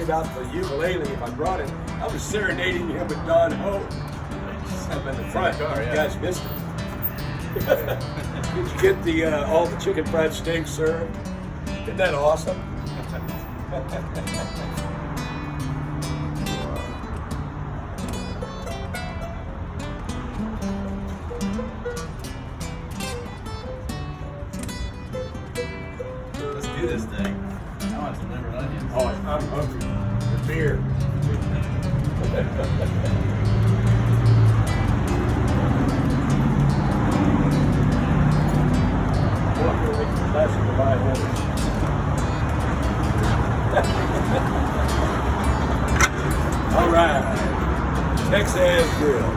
about the ukulele if I brought it. I was serenading him with Don Ho. I'm in the front. You guys missed it. Did you get the all the chicken fried steak served? Isn't that awesome? Let's do this thing. I want some liver and onions. Oh, I'm hungry. The beer. All right, Texaz Grill.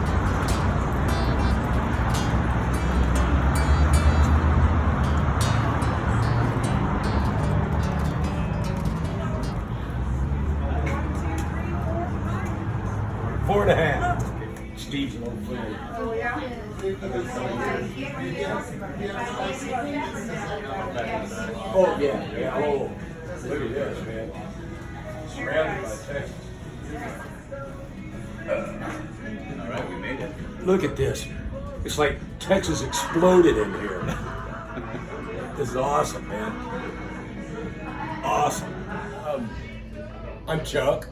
Four and a half. Steve's an old friend. Oh, yeah? Oh, yeah. Oh, look at this, man. Surrounded by Texas. All right, we made it. Look at this. It's like Texas exploded in here. This is awesome, man. Awesome. I'm Chuck.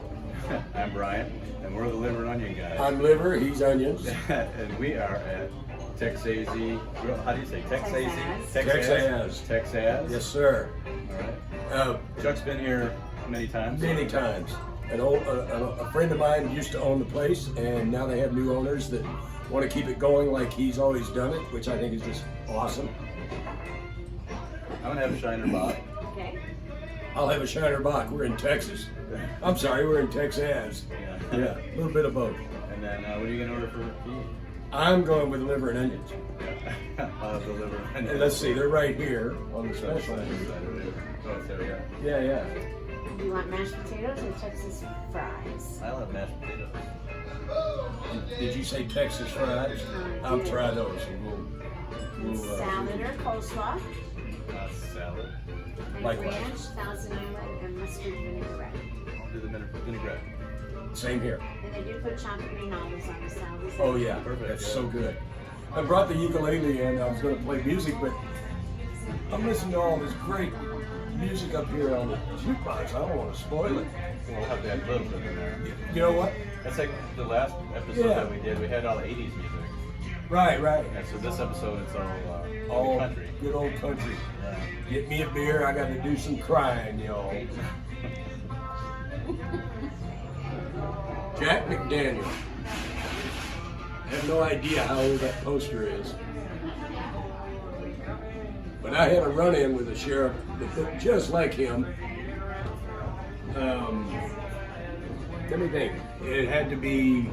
I'm Brian, and we're the liver and onion guys. I'm liver, he's onions. And we are at Texaz Grill. How do you say Texaz? Texaz. Texaz. Yes, sir. All right. Chuck's been here many times. Many times. A friend of mine used to own the place, and now they have new owners that want to keep it going like he's always done it, which I think is just awesome. I'm gonna have a Shiner Bach. Okay. I'll have a Shiner Bach. We're in Texas. I'm sorry, we're in Texas. Yeah, a little bit of both. And then what are you gonna order for tea? I'm going with liver and onions. I'll have the liver and onions. And let's see, they're right here on the special. Oh, there we go. Yeah. Do you want mashed potatoes or Texas fries? I'll have mashed potatoes. Did you say Texas fries? I'll try those. We'll Salad or coleslaw? Salad. And Likewise. ranch, Thousand Island, and mustard vinaigrette. I'll do the vinaigrette. Same here. And they do put chopped green olives on the salad. Oh yeah, Perfect, that's yeah. so good. I brought the ukulele in. I was going to play music, but I'm listening to all this great music up here on the jukebox. I don't want to spoil it. We'll have that little bit in there. You know what? That's like the last episode Yeah. that we did. We had all 80s music. Right. And so this episode, it's all country. Good old country. Yeah. Get me a beer. I got to do some crying, y'all. Jack McDaniel. I have no idea how old that poster is. But I had a run-in with a sheriff that looked just like him. Let me think. It had to be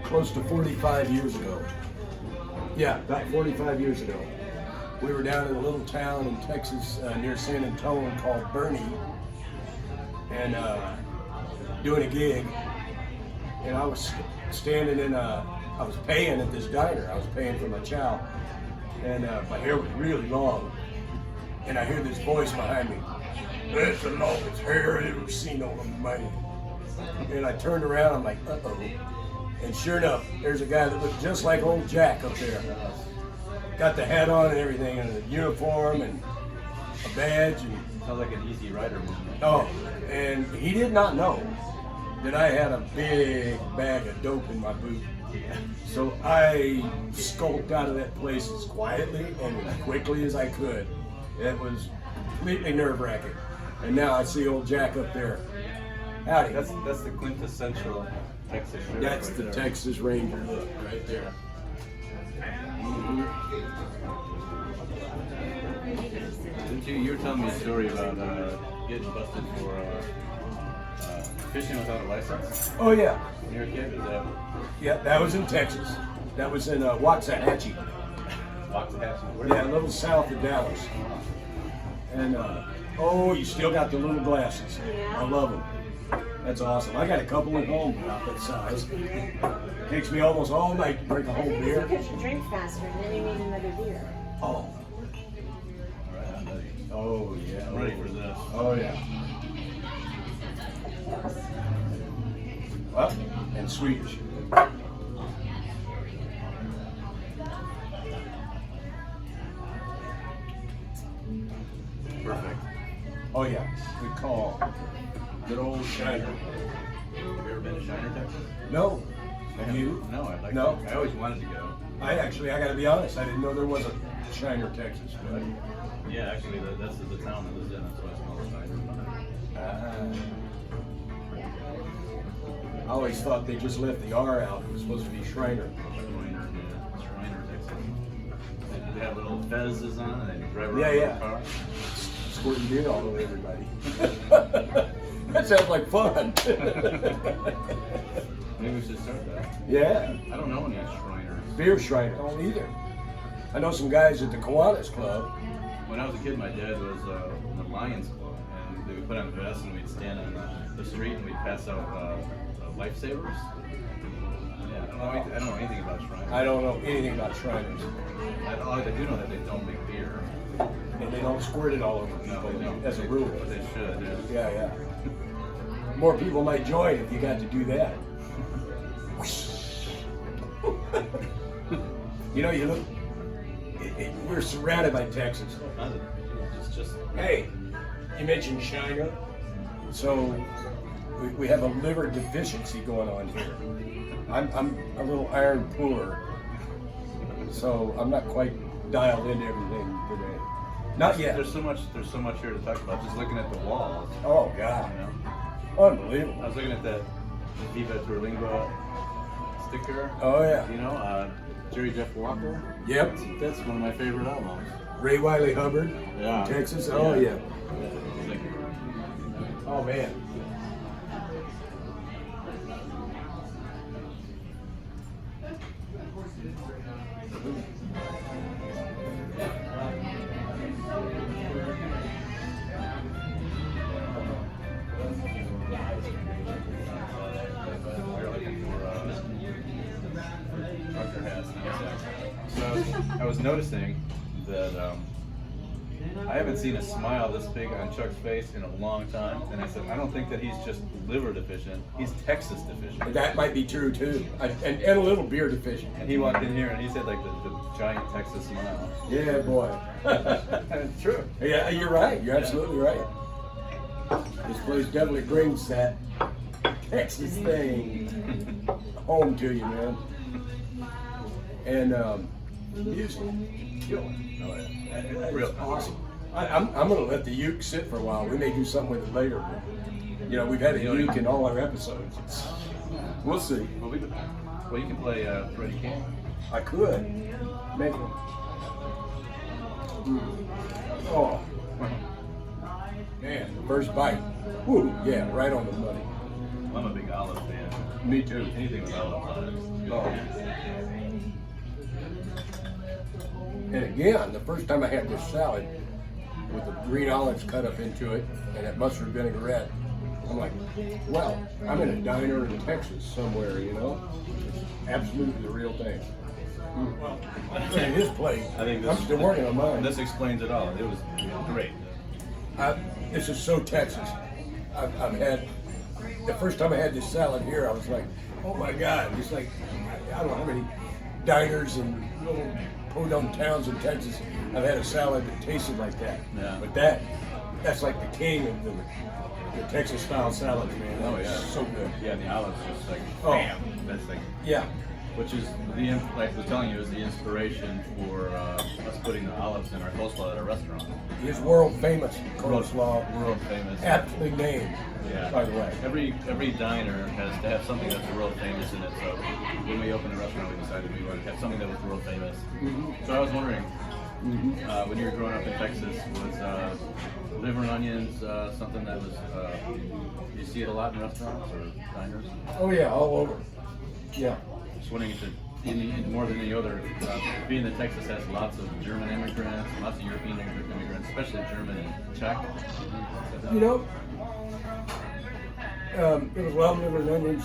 close to 45 years ago. Yeah, about 45 years ago. We were down in a little town in Texas near San Antonio called Bernie, and doing a gig. And I was standing I was paying at this diner. I was paying for my chow. And my hair was really long. And I hear this voice behind me. That's the longest hair I ever seen on a man. And I turned around, I'm like, uh-oh. And sure enough, there's a guy that looked just like old Jack up there. Got the hat on and everything, and a uniform and a badge. And Sounds like an Easy Rider movie. oh, and he did not know that I had a big bag of dope in my boot. So I skulked out of that place as quietly and as quickly as I could. It was completely nerve-wracking. And now I see old Jack up there. Howdy. That's the quintessential Texas sheriff. That's right the there. Texas Ranger look right there. You were telling me a story about getting busted for fishing without a license Oh yeah, when you were a kid? Is that yeah. That was in Texas. That was in Waxahachie. Waxahachie? Where Yeah, a little south of Dallas. And oh, you still got the little glasses. Yeah. I love them. That's awesome. I got a couple at home about that size. Takes me almost all night to drink a whole beer. Because you drink faster and then you need another beer. Oh, All right, I'm ready. oh yeah. I'm ready for this. Oh yeah. Up and Swedish. Perfect. Oh yeah, we call good old Shiner. Have you ever been to Shiner, Texas? No, have you? No, I'd like No. to. I always wanted to go. I gotta be honest, I didn't know there was a Shiner, Texas. But, Yeah, actually, that's the town I lived in. That's why it's called Shiner. I always thought they just left the R out. It was supposed to be Shriner. Shriner, Texas. They have little fezzes on and they drive around Yeah, in yeah. a car. Squirting beer all over everybody. That sounds like fun. Maybe we should start that. Yeah, I don't know any Shriners. beer Shriner. I don't either. I know some guys at the Kiwanis Club. When I was a kid, my dad was in the Lions Club, and they would put on vests and we'd stand on the street and we'd pass out lifesavers. Yeah, I don't know anything about Shriners. I don't know anything about Shriners. I do know that they don't make beer. And they don't squirt it all over No, people they don't. as a rule. But they should. Yeah, yeah. More people might join if you got to do that. You know, you look, we're surrounded by Texas. It's just Hey, you mentioned Shiner. So we have a liver deficiency going on here. I'm a little iron poor. So I'm not quite dialed into everything today. Not yet. There's so much here to talk about. Just looking at the walls. Oh God. You know? Unbelievable. I was looking at that Viva Tu Lingua sticker. Oh yeah. You know, Jerry Jeff Walker. Yep. That's one of my favorite albums. Ray Wiley Hubbard. Yeah. Texas. Oh yeah. It's like, Oh man. we're looking for trucker hats. So I was noticing that I haven't seen a smile this big on Chuck's face in a long time, and I said, I don't think that he's just liver deficient. He's Texas deficient. That might be true too. And a little beer deficient. And he walked in here and he said like the giant Texas smile. Yeah, boy. And it's true. Yeah, you're right. You're absolutely right. This place definitely brings that Texas thing home to you, man. And music, killer. That Real is awesome. I'm gonna let the uke sit for a while. We may do something with it later. But, you know, we've had a uke in all our episodes. We'll see. Well, you can play Freddie King. I could. Maybe. Oh. Man, the first bite. Woo, yeah, right on the money. I'm a big olive fan. Me too. Anything with olives on it. Oh. And again, the first time I had this salad with the green olives cut up into it and that mustard vinaigrette, I'm like, well, I'm in a diner in Texas somewhere, you know? It's absolutely the real thing. Well, and his plate, I think I'm still working on mine. This explains it all. It was great. This is so Texas. I've had, the first time I had this salad here, I was like, oh my God, it's like, I don't know how many diners and little podunk towns in Texas I've had a salad that tasted like that. Yeah. But that's like the king of the Texas style salads, man. Oh, yeah. So good. Yeah, the olives just like, Oh. bam. That's like, Yeah. which is like I was telling you, is the inspiration for us putting the olives in our coleslaw at our restaurant. His world famous coleslaw. World famous. Aptly named, Yeah. by the way. Every diner has to have something that's world famous in it. So when we opened the restaurant, we decided we wanted to have something that was world famous. So I was wondering, when you were growing up in Texas, was liver and onions something that was you see it a lot in restaurants or diners? Oh yeah, all over. Yeah. Just wondering if it, more than any other, being that Texas has lots of German immigrants, lots of European immigrants, especially German and Czech. You know, it was well liver and onions,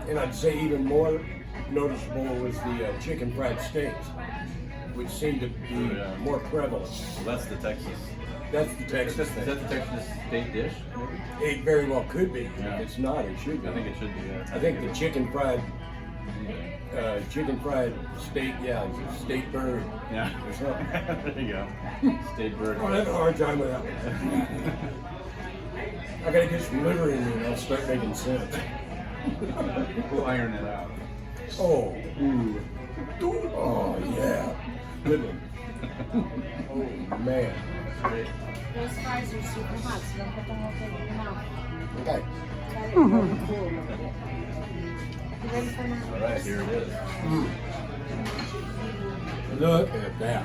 and I'd say even more noticeable was the chicken fried steaks, which seemed to be more prevalent. So that's the Texas That's the Texas Is thing. that the Texas state dish? Maybe? It very well could be. Yeah. If it's not, it should be. I think it should be. Yeah. I think the it is. chicken fried steak, yeah, it's a state bird. Yeah. Or something. There you go. State bird. I'm having a hard time with that one. I gotta get some liver in me and I'll start making sense. We'll iron it out. Oh, ooh. Oh, yeah. Good one. Oh, man. Great. Those fries are super hot, so don't put the whole thing in your mouth. Okay. Let it really cool a little bit. You ready for that? All right, here it is. Look at that.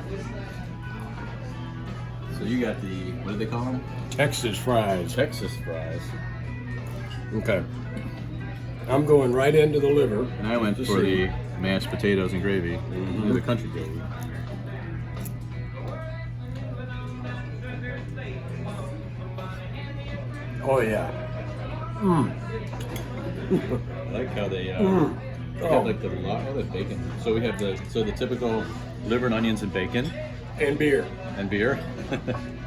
So you got the, what do they call them? Texas fries. Texas fries. Okay. I'm going right into the liver. And I went for the mashed potatoes and gravy, the country gravy. Oh, yeah. I like how they, they Oh. have like the bacon. So we have the typical liver and onions and bacon And beer. and beer.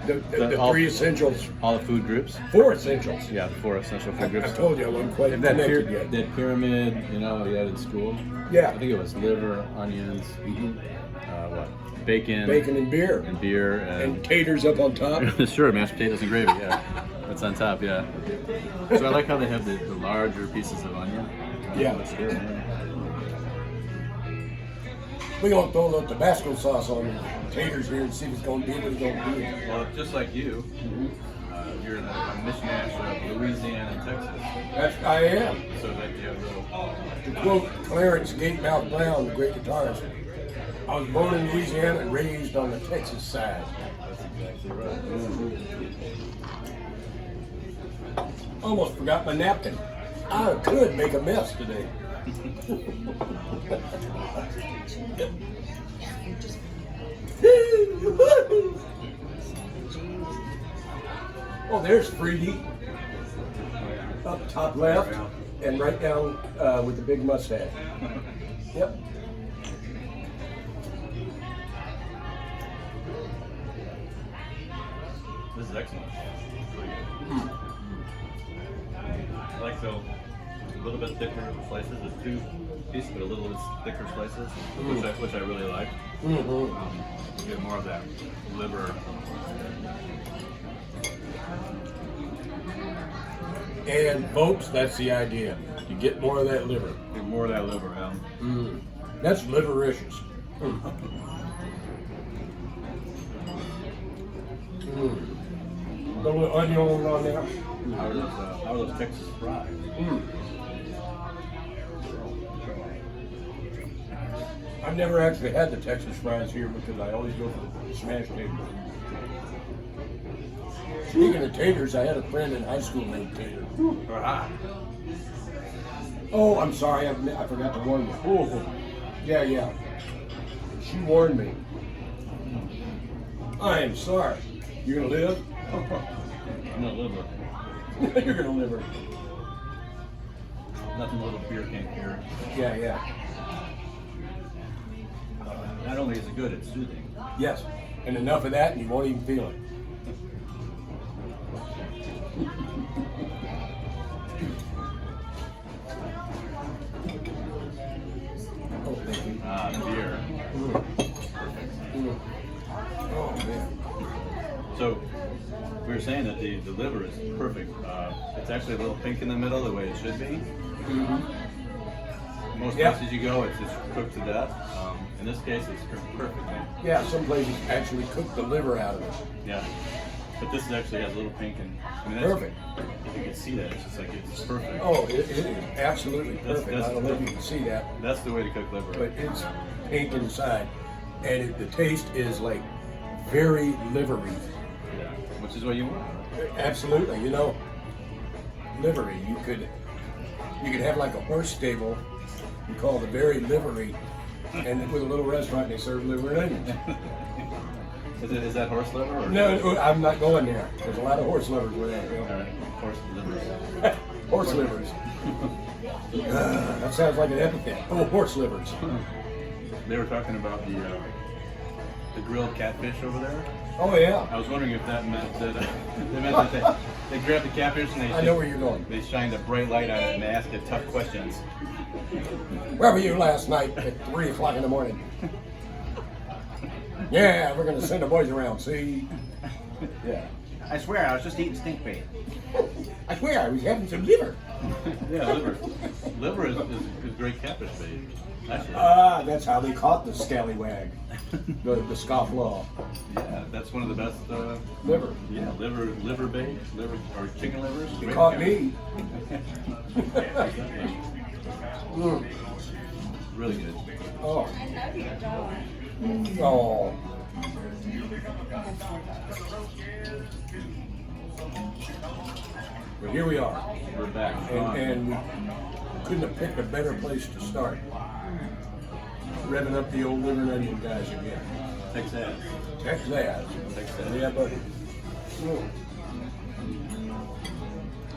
The all- three essentials. All the food groups. 4 essentials. Yeah, the 4 essential food I groups. told you I wasn't quite That, connected yet. that pyramid, you know, we had in school. Yeah. I think it was liver, onions, what? Bacon, Bacon and beer. and beer, And taters up on top. sure, mashed potatoes and gravy. Yeah, that's on top. Yeah. So I like how they have the larger pieces of onion. Yeah. That's good. We're going to throw a little Tabasco sauce on the taters here and see if it's going to be what it's going to be. Well, just like you, you're in a mishmash of Louisiana and Texas. That's I am. So that you have a little. To quote Clarence Gatemouth Brown, the great guitarist, I was born in Louisiana and raised on the Texas side. That's exactly right. Almost forgot my napkin. I could make a mess today. Oh, there's Freedy. Up top left and right down with the big mustache. Yep. This is excellent. Really good. I like so a little bit thicker slices. There's 2 pieces, but a little bit thicker slices, which I really like. You get more of that liver. And folks, that's the idea. You get more of that liver. Get more of that liver, That's livericious. A little onion on there. How are those Texas fries? I've never actually had the Texas fries here because I always go for the smashed taters. Speaking of taters, I had a friend in high school named Tater. Oh, I'm sorry, I forgot to warn you. Oh, yeah. She warned me. I am sorry. You're gonna live? No liver. You're gonna live her. Nothing a little beer can't cure. Yeah. Not only is it good, it's soothing. Yes. And enough of that and you won't even feel it. Oh, thank you. Beer. Oh, man. So we were saying that the liver is perfect. It's actually a little pink in the middle, the way it should be. Most Yeah. places you go, it's cooked to death. In this case, it's cooked perfectly. Yeah, some places actually cook the liver out of it. Yeah. But this actually has a little pink and I mean, that's, Perfect. If you can see that, it's just like it's perfect. Oh, it is absolutely perfect. That's- I don't know if you can see that, That's the way to cook liver. but it's pink inside. And the taste is like very livery. Yeah. Which is what you want. Absolutely, you know, livery. You could have like a horse stable you call the very livery, and with a little restaurant they serve liver and onions. Is that horse liver? Or No, I'm not going there. There's a lot of horse livers where that All go. right. Horse liver. Horse livers. That sounds like an epithet. Oh, horse livers. They were talking about the grilled catfish over there. Oh yeah. I was wondering if that meant that they meant that they grabbed the catfish and I know where you're going. they shined a bright light on it and they asked it tough questions. Where were you last night at 3 o'clock in the morning? Yeah, we're gonna send the boys around. See? Yeah. I swear, I was just eating stink bait. I swear, I was having some liver. Yeah, liver. Liver is great catfish bait. Actually. That's how they caught the scallywag, the scofflaw. Yeah, that's one of the best. Liver. Yeah, liver bait, liver or chicken livers. They caught me. Mm. Really good. Oh. I love your dog. Oh. But here we are, We're back. and we couldn't have picked a better place to start. Revving up the old liver and onion guys again. Texas. Texas. Texas. Yeah, buddy. Mm.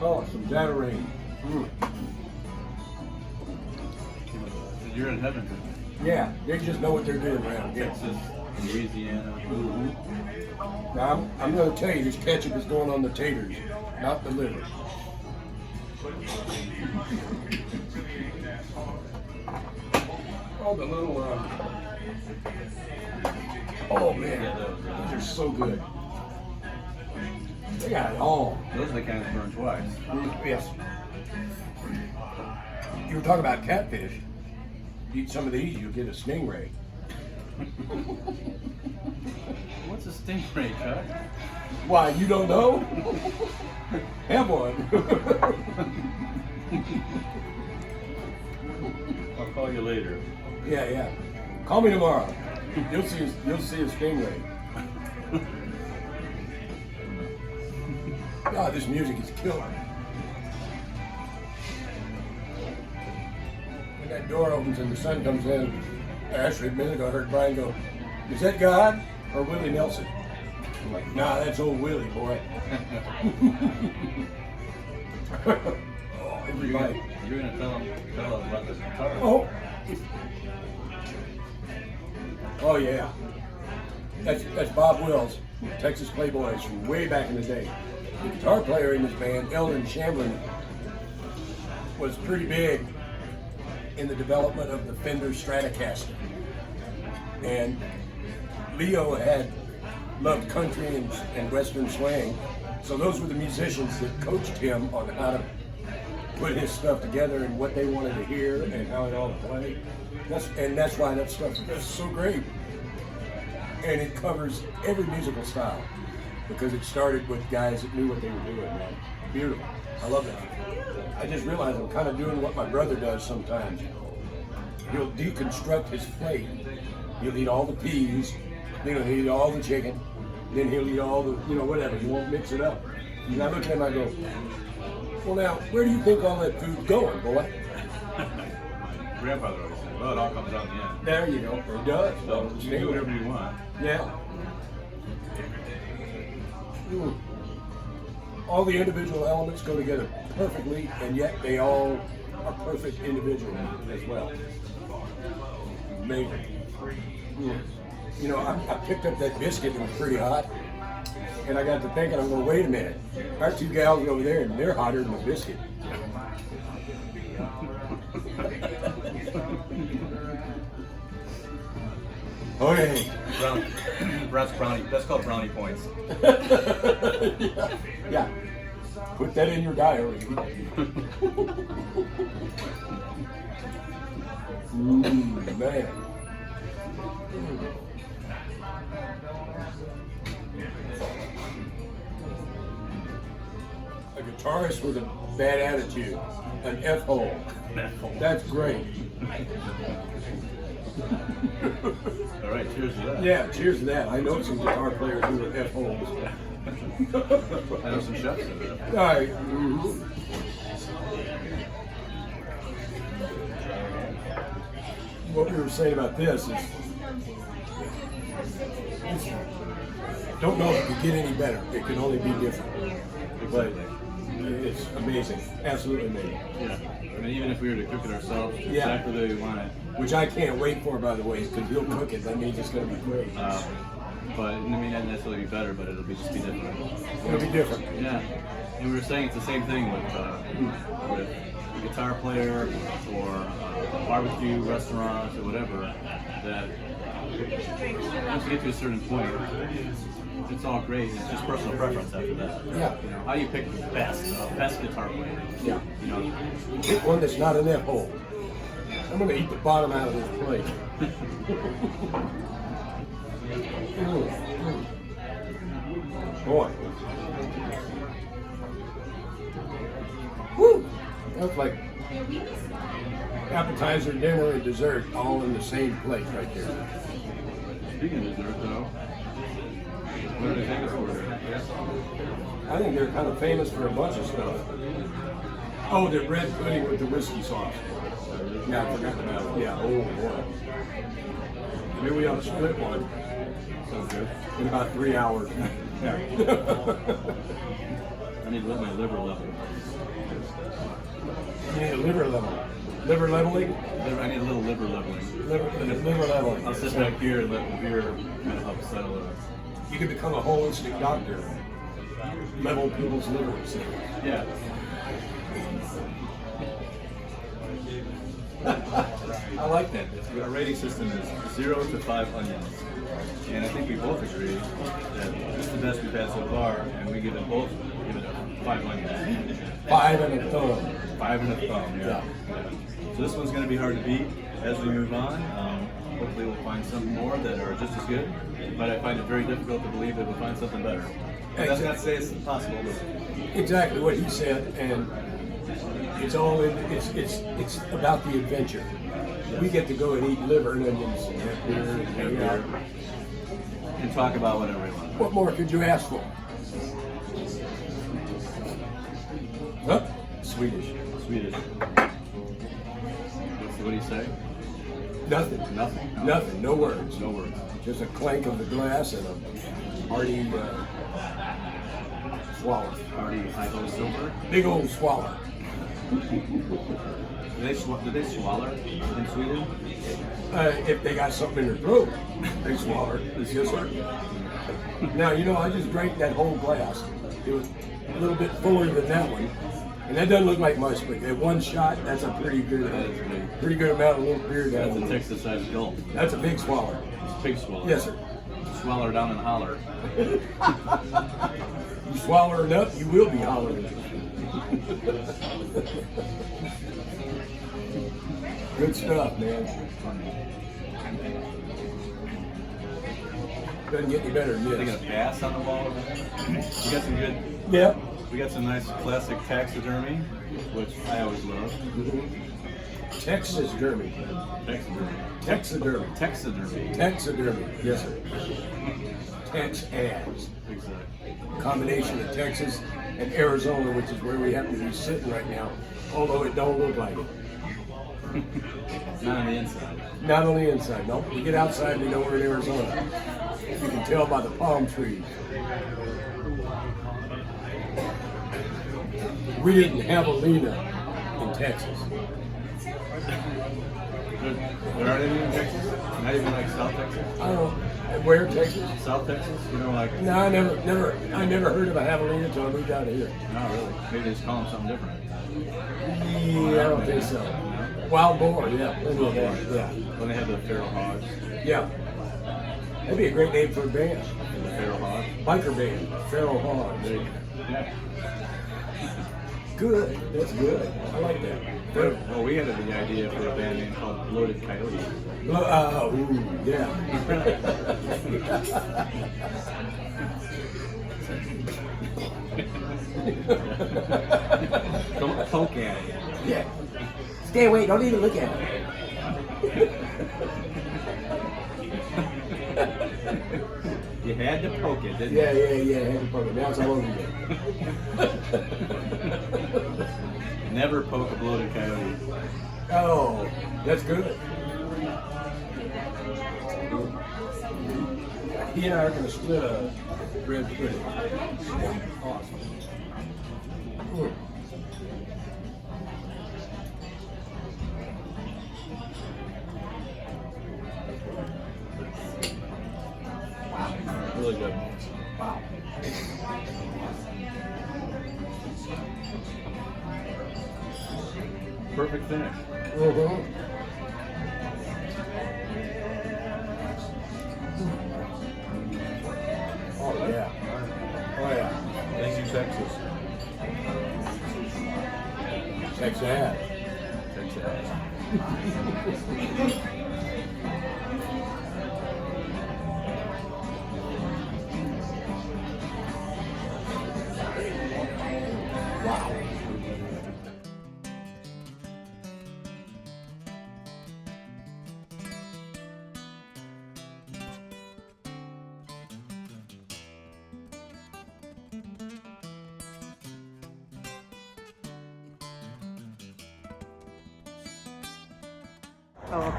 Oh, some data rain. Mm. You're in heaven. Yeah, they just know what they're doing around here. Texas, Louisiana. Now, I'm going to tell you, this ketchup is going on the taters, not the liver. Oh, the little, oh man, these are so good. They got it all. Those are the kinds that burn twice. Yes. You were talking about catfish. Eat some of these, you'll get a stingray. What's a stingray, Chuck? Why, you don't know? Have one. I'll call you later. Yeah. Call me tomorrow. You'll see a stingray. God, this music is killer. When that door opens and the sun comes in, actually a minute ago I heard Brian go, "Is that God or Willie Nelson?" I'm like, "Nah, that's old Willie, boy." Oh, every bite. You're gonna tell them about this guitar. Oh yeah. That's Bob Wills, Texas Playboys from way back in the day. The guitar player in this band, Eldon Shamblin, was pretty big in the development of the Fender Stratocaster. And Leo had loved country and western swing, so those were the musicians that coached him on how to put his stuff together and what they wanted to hear and how it all played. That's why that stuff is so great. And it covers every musical style because it started with guys that knew what they were doing, man. Beautiful. I love that. I just realized I'm kind of doing what my brother does sometimes. He'll deconstruct his plate. He'll eat all the peas, then he'll eat all the chicken, then he'll eat all the, whatever. He won't mix it up. And I look at him, I go, "Well, now, where do you think all that food's going, boy?" My grandfather always said, "Well, it all comes out in the end." There you go. It does. So you can do whatever you want. Yeah. All the individual elements go together perfectly, and yet they all are perfect individually as well. Amazing. I picked up that biscuit that was pretty hot, and I got to thinking, I'm going, wait a minute. Our two gals over there, and they're hotter than the biscuit. Okay. Brownie. That's called brownie points. Yeah. Put that in your diary. Man. A guitarist with a bad attitude, an F-hole. That's great. All right, cheers to that. Yeah, cheers to that. I know some guitar players who are F-holes. I know some chefs that are. All right. What we were saying about this is, don't know if it could get any better. It can only be different. But it's amazing. Absolutely amazing. Yeah. I mean, even if we were to cook it ourselves, Yeah. exactly the way we want it. Which I can't wait for, by the way, because he'll cook it. That means it's going to be great. but I mean, not necessarily be better, but it'll just be different. It'll be different. Yeah, and we were saying it's the same thing with a guitar player or barbecue restaurants or whatever. That once you get to a certain point, it's all great. It's just personal preference after that. Yeah. You know, how do you pick the best guitar player? Yeah. You know, Pick one that's not in that hole. I'm gonna eat the bottom out of this plate. Boy. Woo! That's like appetizer, dinner, and dessert all in the same plate right there. speaking of dessert, though, what are they famous for? I think they're kind of famous for a bunch of stuff. Oh, the red pudding with the whiskey sauce. Yeah, I forgot about it. Yeah, oh boy. Maybe we ought to split one. Sounds good. In about 3 hours. I need to let my liver level. You need a liver level. Liver leveling? I need a little liver leveling. Liver leveling. I'll sit back here and let the beer kind of help settle it. You can become a holistic doctor. Level people's livers. Yeah. I like that. Our rating system is 0 to 5 onions. And I think we both agree that this is the best we've had so far, and we give it a 5 onions. 5 and a thumb. 5 and a thumb, yeah. So this one's going to be hard to beat as we move on. Hopefully we'll find some more that are just as good, but I find it very difficult to believe that we'll find something better. But that's not to say it's impossible, but Exactly what he said, and it's all in. It's about the adventure. We get to go and eat liver and onions and have beer and hang out. and talk about whatever we want. What more could you ask for? Huh? Swedish. Swedish. What do you say? Nothing. Nothing. No. Nothing. No words. No words. Just a clank of the glass and a hearty swallow. Party high-ho silver. Big old swallow. Do they swallow in Sweden? If they got something in their throat, they swallow it. Yes, sir. Now, you know, I just drank that whole glass. It was a little bit fuller than that one. And that doesn't look like much, but that one shot, that's a pretty good amount of little beer down That's a there. Texas-sized gulp. That's a big swallow. It's a big swallow. Yes, sir. Swallow down and holler. You swallow it up, you will be hollering. Good stuff, man. Doesn't get any better than They got a this. pass on the wall over there. You got some good. Yeah. We got some nice classic taxidermy, which I always love. Texas Derby. Taxidermy. Taxidermy. Taxidermy. Taxidermy. Yes, sir. Texas. Exactly. Combination of Texas and Arizona, which is where we happen to be sitting right now, although it don't look like it. Not on the inside. Not on the inside, no. We get outside, we know we're in Arizona. You can tell by the palm trees. We didn't have a Lena in Texas. There aren't any in Texas? Not even like South Texas? I don't know. Where, Texas? South Texas? You know, like. No, I never heard of a javelina until I moved out of here. Not really. Maybe they just call them something different. Yeah, I don't think so. Wild boar, yeah. Plenty of that, yeah. When they had the feral hogs. Yeah. That'd be a great name for a band. The feral hogs. Biker band, Feral Hogs. There you go. Yeah. Good, that's good. I like that. Well, we had the idea for a band name called Bloated Coyote. Ooh, yeah. Don't poke at it. Yeah. Stay away, don't even look at it. You had to poke it, didn't Yeah, you? I had to poke it. Now it's all over again. Never poke a bloated coyote. Oh, that's good. He and I are going to split a red pudding. Awesome. Mm. perfect finish. Mm-hmm. Oh yeah. Oh yeah. Thank you, Texas. Texas. Texas. Wow. Oh,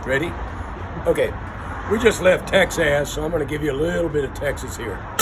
Ready? Okay. We just left Texas, so I'm going to give you a little bit of Texas here.